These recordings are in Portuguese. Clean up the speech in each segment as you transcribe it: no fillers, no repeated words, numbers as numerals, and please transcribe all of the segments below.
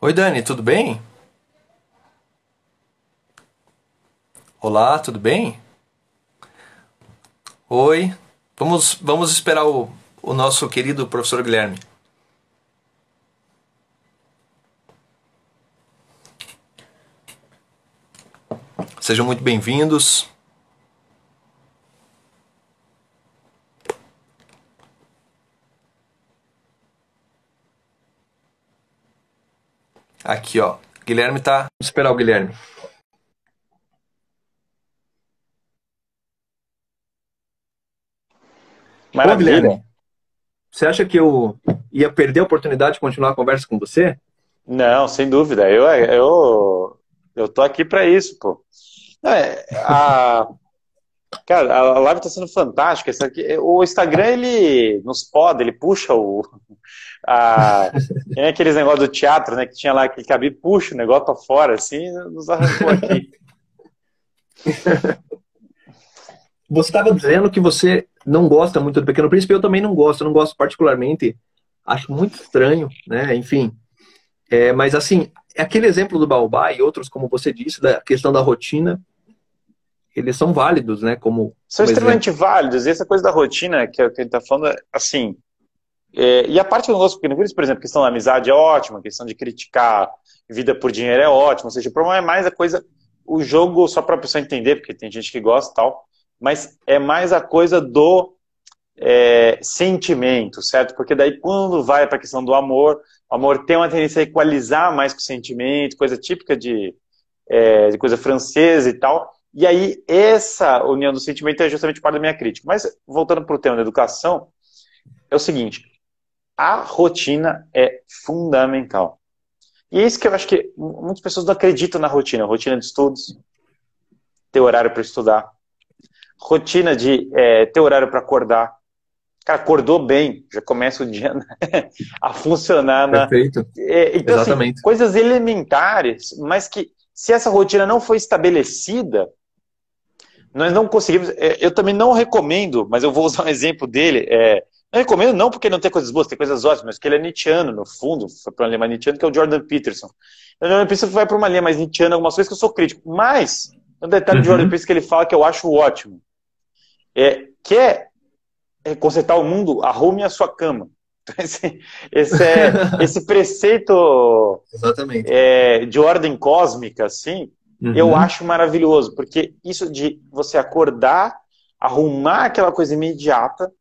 Oi, Dani, tudo bem? Olá, tudo bem? Oi, vamos esperar o nosso querido professor Guilherme. Sejam muito bem-vindos. Aqui, ó. Guilherme tá. Vamos esperar o Guilherme. Ô, Maravilha. Guilherme, você acha que eu ia perder a oportunidade de continuar a conversa com você? Não, sem dúvida. Eu tô aqui para isso, pô. Não, cara, a live tá sendo fantástica. O Instagram, ele nos poda, ele puxa a, tem aqueles negócios do teatro, né, que tinha lá que cabia, puxa o negócio pra fora, assim, nos arrancou aqui. Você estava dizendo que você não gosta muito do Pequeno Príncipe, eu também não gosto, eu não gosto particularmente, acho muito estranho, né? Enfim, mas assim, aquele exemplo do Baobá e outros, como você disse, da questão da rotina, eles são válidos, né? São Como exemplo. extremamente válidos. E essa coisa da rotina que a gente tá falando, assim, e a parte que eu não gosto do Pequeno Príncipe, por exemplo, a questão da amizade é ótima, a questão de criticar vida por dinheiro é ótima, ou seja, o problema é mais a coisa, o jogo, só para a pessoa entender, porque tem gente que gosta e tal, mas é mais a coisa do sentimento, certo? Porque daí quando vai para a questão do amor, o amor tem uma tendência a equalizar mais com o sentimento, coisa típica de coisa francesa e tal, e aí essa união do sentimento é justamente parte da minha crítica. Mas voltando para o tema da educação, é o seguinte, a rotina é fundamental. E é isso que eu acho que muitas pessoas não acreditam na rotina. Rotina de estudos, ter horário para estudar. Rotina de ter horário para acordar. Cara, acordou bem, já começa o dia a funcionar. Perfeito. Então, assim, Exatamente. coisas elementares, mas que se essa rotina não for estabelecida, nós não conseguimos. Eu também não recomendo, mas eu vou usar um exemplo dele. Não recomendo não porque não tem coisas boas, tem coisas ótimas, mas porque ele é nietzschiano, no fundo, foi para uma linha mais nietzschiana, que é o Jordan Peterson. O Jordan Peterson vai para uma linha mais nietzschiana, algumas coisas que eu sou crítico, mas um detalhe do Jordan Uhum. Peterson que ele fala que eu acho ótimo. Quer consertar o mundo, arrume a sua cama. Esse preceito Exatamente. de ordem cósmica, assim, eu Uhum. acho maravilhoso, porque isso de você acordar, arrumar aquela coisa imediata,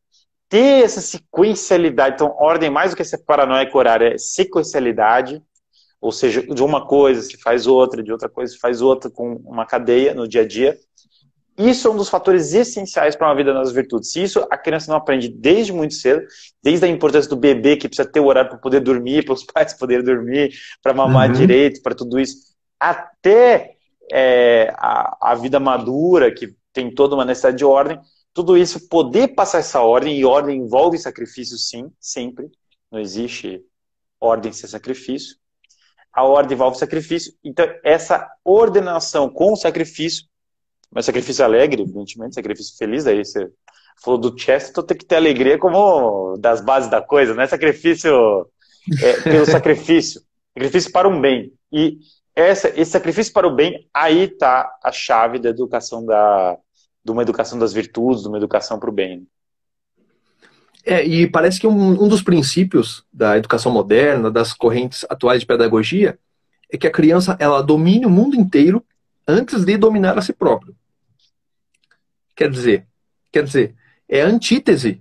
ter essa sequencialidade, então, ordem mais do que essa paranoia horária, é sequencialidade, ou seja, de uma coisa se faz outra, de outra coisa se faz outra, com uma cadeia no dia a dia. Isso é um dos fatores essenciais para uma vida nas virtudes. Se isso a criança não aprende desde muito cedo, desde a importância do bebê, que precisa ter o horário para poder dormir, para os pais poderem dormir, para mamar Uhum. direito, para tudo isso, até a vida madura, que tem toda uma necessidade de ordem, tudo isso poder passar essa ordem, e ordem envolve sacrifício, sim, sempre. Não existe ordem sem sacrifício. A ordem envolve sacrifício. Então, essa ordenação com sacrifício, mas sacrifício alegre, evidentemente, sacrifício feliz, aí você falou do Chester, tem que ter alegria como das bases da coisa, não é sacrifício pelo sacrifício, sacrifício para um bem. E esse sacrifício para o bem, aí está a chave da educação de uma educação das virtudes, de uma educação para o bem. E parece que um dos princípios da educação moderna, das correntes atuais de pedagogia, é que a criança ela domine o mundo inteiro antes de dominar a si próprio. Quer dizer, quer dizer, é antítese,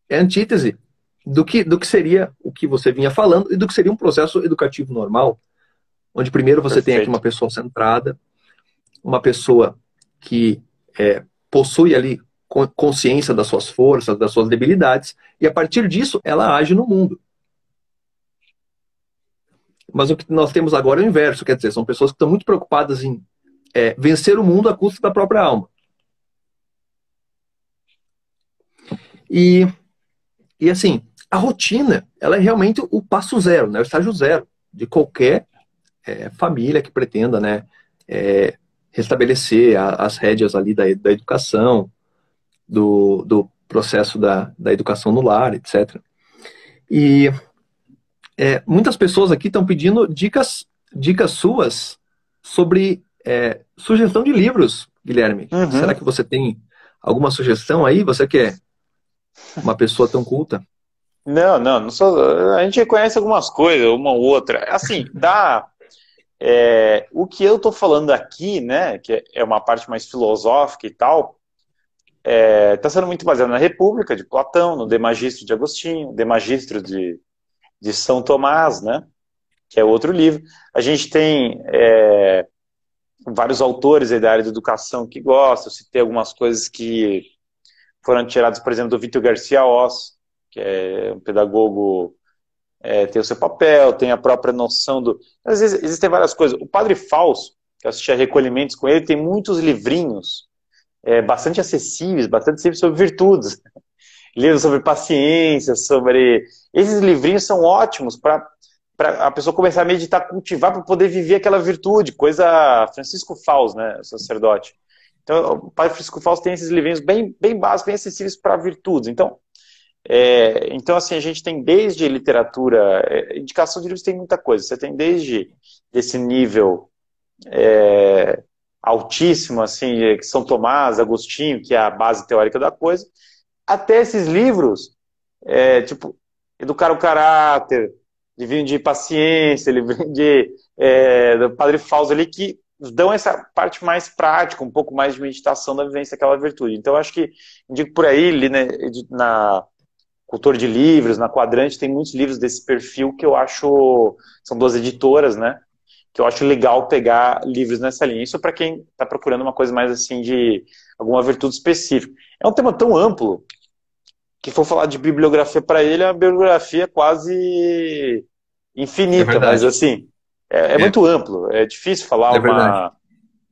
é antítese do que seria o que você vinha falando e do que seria um processo educativo normal, onde primeiro você tem aqui uma Perfeito. pessoa centrada, uma pessoa que possui ali consciência das suas forças, das suas debilidades, e a partir disso ela age no mundo. Mas o que nós temos agora é o inverso, quer dizer, são pessoas que estão muito preocupadas em vencer o mundo à custa da própria alma. E, e assim, a rotina, ela é realmente o passo zero, né, o estágio zero de qualquer família que pretenda, né, restabelecer as rédeas ali da educação, do processo da educação no lar, etc. E Muitas pessoas aqui estão pedindo dicas suas sobre sugestão de livros, Guilherme. Será Uhum. que você tem alguma sugestão aí? Você que é uma pessoa tão culta? Não, não, não sou. A gente conhece algumas coisas, uma ou outra. Assim, o que eu tô falando aqui, né, que é uma parte mais filosófica e tal, está sendo muito baseado na República de Platão, no De Magistro de Agostinho, De Magistro de São Tomás, né, que é outro livro. A gente tem vários autores aí da área da educação que gostam, eu citei algumas coisas que foram tiradas, por exemplo, do Vítor Garcia Oss, que é um pedagogo, tem o seu papel, tem a própria noção do... Às vezes existem várias coisas. O Padre Fausto, que eu assisti a recolhimentos com ele, tem muitos livrinhos bastante acessíveis sobre virtudes. Livros sobre paciência, sobre... Esses livrinhos são ótimos para a pessoa começar a meditar, cultivar, para poder viver aquela virtude, coisa Francisco Fausto, né, o sacerdote. Então, o Padre Francisco Fausto tem esses livrinhos bem, bem básicos, bem acessíveis para virtudes. Então, assim, a gente tem desde literatura, indicação de livros tem muita coisa. Você tem desde esse nível altíssimo, assim, que São Tomás, Agostinho, que é a base teórica da coisa, até esses livros, tipo, Educar o Caráter, livrinho de paciência, livrinho do Padre Fausto ali, que dão essa parte mais prática, um pouco mais de meditação da vivência daquela virtude. Então, eu acho que, indico por aí, ali, né, na Cultor de Livros, na Quadrante, tem muitos livros desse perfil que eu acho, são duas editoras, né, que eu acho legal pegar livros nessa linha. Isso para quem está procurando uma coisa mais assim de alguma virtude específica. É um tema tão amplo que for falar de bibliografia para ele, é uma bibliografia quase É infinita, mas verdade. assim, é É, muito amplo. É difícil é verdade.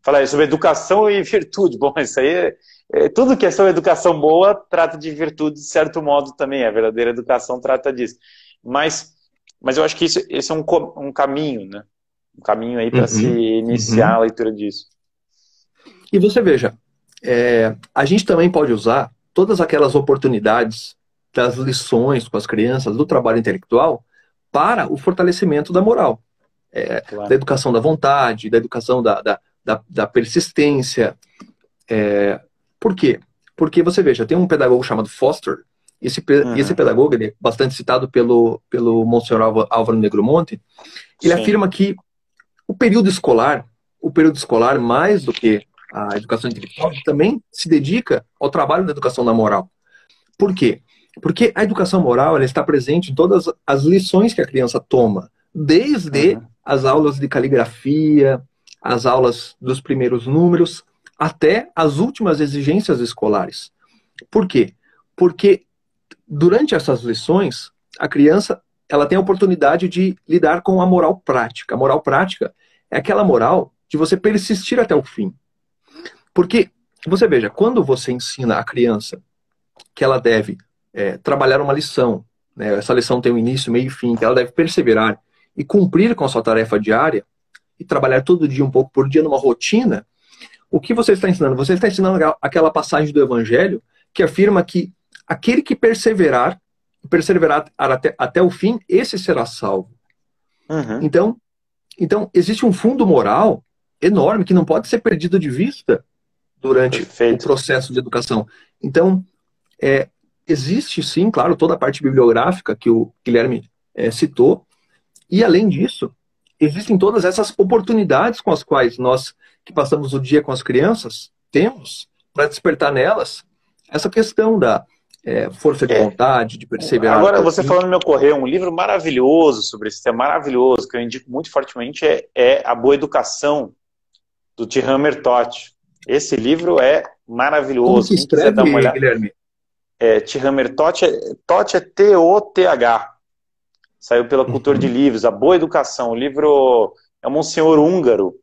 falar sobre educação e virtude. Bom, isso aí tudo que é sobre educação boa trata de virtude de certo modo também. A verdadeira educação trata disso. Mas, mas eu acho que esse é um caminho, né? Um caminho aí para se Uhum, iniciar a uhum. leitura disso. E você veja, a gente também pode usar todas aquelas oportunidades das lições com as crianças, do trabalho intelectual, para o fortalecimento da moral, da Claro. educação da vontade, da educação da persistência. Por quê? Porque você veja, tem um pedagogo chamado Foster, esse Uhum. pedagogo, ele é bastante citado pelo Monsenhor Álvaro Negromonte. Ele Sim. afirma que o período escolar, mais do que a educação intelectual, também se dedica ao trabalho da educação da moral. Por quê? Porque a educação moral ela está presente em todas as lições que a criança toma, desde Uhum. as aulas de caligrafia, as aulas dos primeiros números, até as últimas exigências escolares. Por quê? Porque durante essas lições, a criança ela tem a oportunidade de lidar com a moral prática. A moral prática é aquela moral de você persistir até o fim. Porque, você veja, quando você ensina a criança que ela deve trabalhar uma lição, né, essa lição tem um início, meio e fim, que ela deve perseverar e cumprir com a sua tarefa diária, e trabalhar todo dia, um pouco por dia, numa rotina, o que você está ensinando? Você está ensinando aquela passagem do Evangelho que afirma que aquele que perseverar até o fim, esse será salvo. Uhum. Então, existe um fundo moral enorme que não pode ser perdido de vista durante o Perfeito. processo de educação. Então, existe sim, claro, toda a parte bibliográfica que o Guilherme citou, e além disso, existem todas essas oportunidades com as quais nós, que passamos o dia com as crianças, temos para despertar nelas essa questão da força de É, vontade, de perseverar até agora, o você fim. falando me ocorreu um livro maravilhoso sobre esse tema, maravilhoso, que eu indico muito fortemente, é A Boa Educação, do Thierry Totti. Esse livro é Como maravilhoso. que Quem quiser dar uma escreve, olhada, Guilherme? Thierry Totti, Totti é T-O-T-H. Saiu pela Cultor de Uhum. Livros, A Boa Educação. O livro é um senhor húngaro,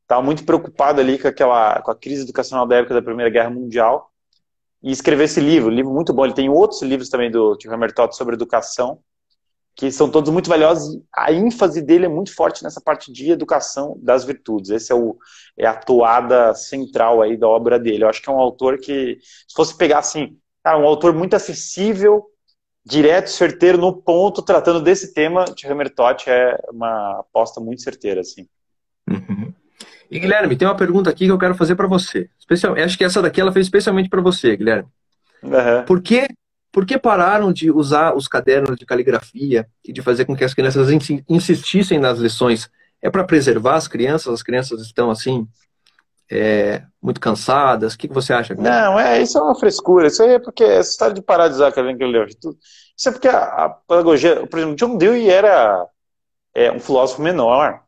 estava muito preocupado ali com a crise educacional da época da Primeira Guerra Mundial, e escreveu esse livro, um livro muito bom. Ele tem outros livros também do Thierry Totti sobre educação, que são todos muito valiosos, e a ênfase dele é muito forte nessa parte de educação das virtudes. Esse é a toada central aí da obra dele. Eu acho que é um autor que, se fosse pegar assim, um autor muito acessível, direto, certeiro, no ponto, tratando desse tema, Hammer Tot é uma aposta muito certeira, assim. Uhum. E Guilherme, tem uma pergunta aqui que eu quero fazer para você. Acho que essa daqui ela fez especialmente para você, Guilherme. Uhum. Por que, por que pararam de usar os cadernos de caligrafia e de fazer com que as crianças insistissem nas lições? É para preservar as crianças? As crianças estão assim, muito cansadas? O que você acha, Guilherme? Não, isso é uma frescura. Isso aí é porque essa história de parar de usar caligrafia, isso é porque a pedagogia, por exemplo, John Dewey era um filósofo menor.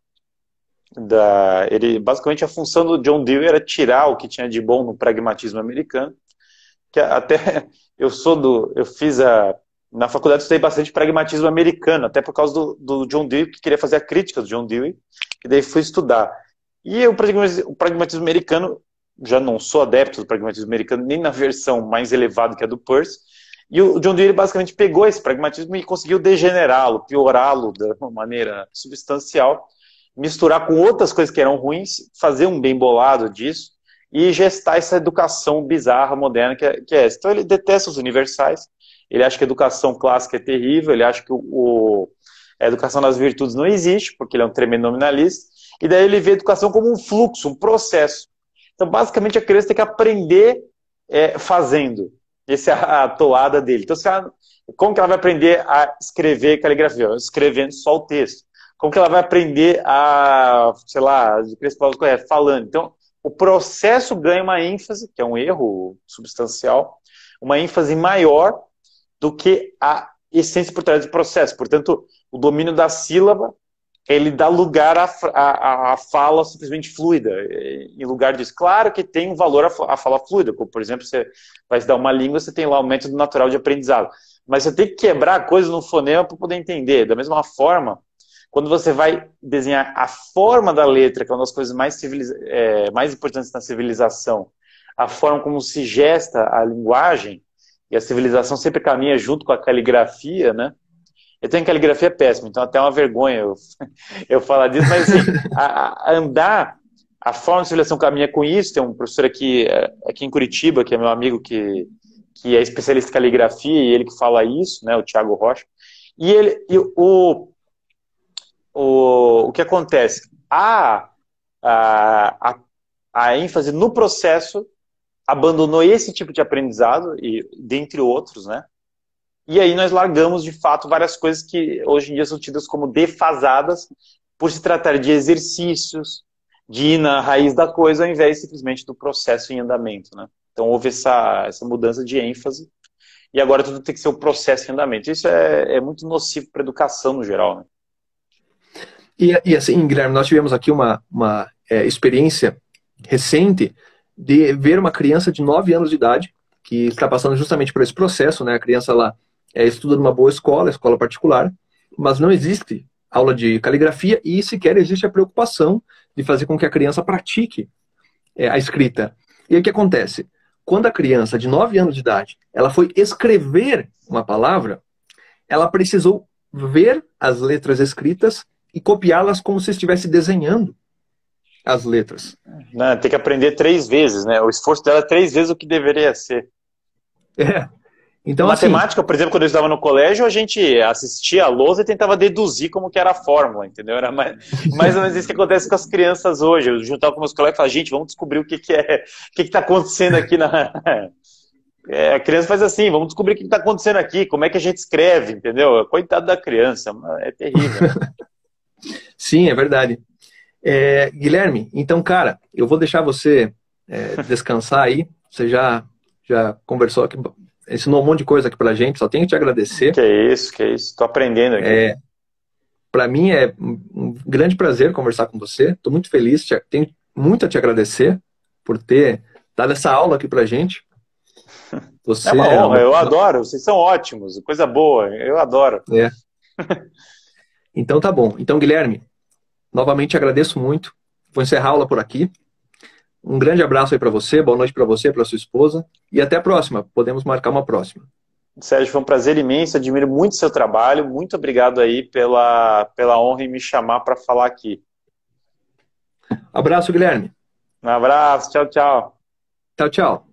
Ele basicamente a função do John Dewey era tirar o que tinha de bom no pragmatismo americano, que até eu fiz na faculdade eu estudei bastante pragmatismo americano, até por causa do John Dewey, que queria fazer a crítica do John Dewey, e daí fui estudar. E o pragmatismo americano, já não sou adepto do pragmatismo americano, nem na versão mais elevada que a do Peirce, e o John Dewey basicamente pegou esse pragmatismo e conseguiu degenerá-lo, piorá-lo de uma maneira substancial, misturar com outras coisas que eram ruins, fazer um bem bolado disso, e gestar essa educação bizarra, moderna, que é essa. Então ele detesta os universais, ele acha que a educação clássica é terrível, ele acha que a educação das virtudes não existe, porque ele é um tremendo nominalista, e daí ele vê a educação como um fluxo, um processo. Então, basicamente, a criança tem que aprender fazendo. Essa é a toada dele. Então, como que ela vai aprender a escrever caligrafia? Escrevendo só o texto. Como que ela vai aprender a, sei lá, falando? Então, o processo ganha uma ênfase, que é um erro substancial, uma ênfase maior do que a essência por trás do processo. Portanto, o domínio da sílaba, ele dá lugar à fala simplesmente fluida. Em lugar disso, claro que tem um valor a fala fluida, como, por exemplo, você vai estudar uma língua, você tem lá o método natural de aprendizado. Mas você tem que quebrar a coisa no fonema para poder entender. Da mesma forma, quando você vai desenhar a forma da letra, que é uma das coisas mais importantes na civilização, a forma como se gesta a linguagem, e a civilização sempre caminha junto com a caligrafia, né? Eu tenho caligrafia péssima, então até é uma vergonha eu falar disso, mas assim, andar, a forma da civilização caminha com isso. Tem um professor aqui em Curitiba, que é meu amigo, que é especialista em caligrafia, e ele que fala isso, né, o Thiago Rocha. O que acontece? A ênfase no processo abandonou esse tipo de aprendizado, e dentre outros, né? E aí nós largamos, de fato, várias coisas que hoje em dia são tidas como defasadas por se tratar de exercícios, de ir na raiz da coisa, ao invés simplesmente do processo em andamento, né? Então houve essa mudança de ênfase, e agora tudo tem que ser o processo em andamento. Isso é muito nocivo para a educação no geral, né? E assim, Guilherme, nós tivemos aqui uma experiência recente de ver uma criança de 9 anos de idade que está passando justamente por esse processo, né? A criança lá estuda numa boa escola particular, mas não existe aula de caligrafia e sequer existe a preocupação de fazer com que a criança pratique a escrita. E aí o que acontece? Quando a criança de 9 anos de idade ela foi escrever uma palavra, ela precisou ver as letras escritas e copiá-las como se estivesse desenhando as letras. Não, tem que aprender 3 vezes, né? O esforço dela é 3 vezes o que deveria ser. Então, matemática, por exemplo, quando eu estava no colégio, a gente assistia a lousa e tentava deduzir como que era a fórmula, entendeu? Era mais ou menos isso que acontece com as crianças hoje. Eu juntava com meus colegas e falava, gente, vamos descobrir o que está acontecendo aqui na... a criança faz assim, vamos descobrir o que está acontecendo aqui, como é que a gente escreve, entendeu? Coitado da criança, é terrível. Sim, é verdade. Guilherme, então, cara, eu vou deixar você descansar aí. Você já conversou aqui, ensinou um monte de coisa aqui pra gente, só tenho que te agradecer. Que isso. Tô aprendendo aqui. Para mim é um grande prazer conversar com você. Estou muito feliz, tenho muito a te agradecer por ter dado essa aula aqui pra gente. Você é uma honra, eu adoro, vocês são ótimos, coisa boa, eu adoro. Então tá bom. Então, Guilherme, novamente agradeço muito. Vou encerrar a aula por aqui. Um grande abraço aí para você, boa noite para você, para sua esposa, e até a próxima. Podemos marcar uma próxima. Sérgio, foi um prazer imenso, admiro muito o seu trabalho, muito obrigado aí pela honra em me chamar para falar aqui. Abraço, Guilherme. Um abraço, tchau, tchau. Tchau, tchau.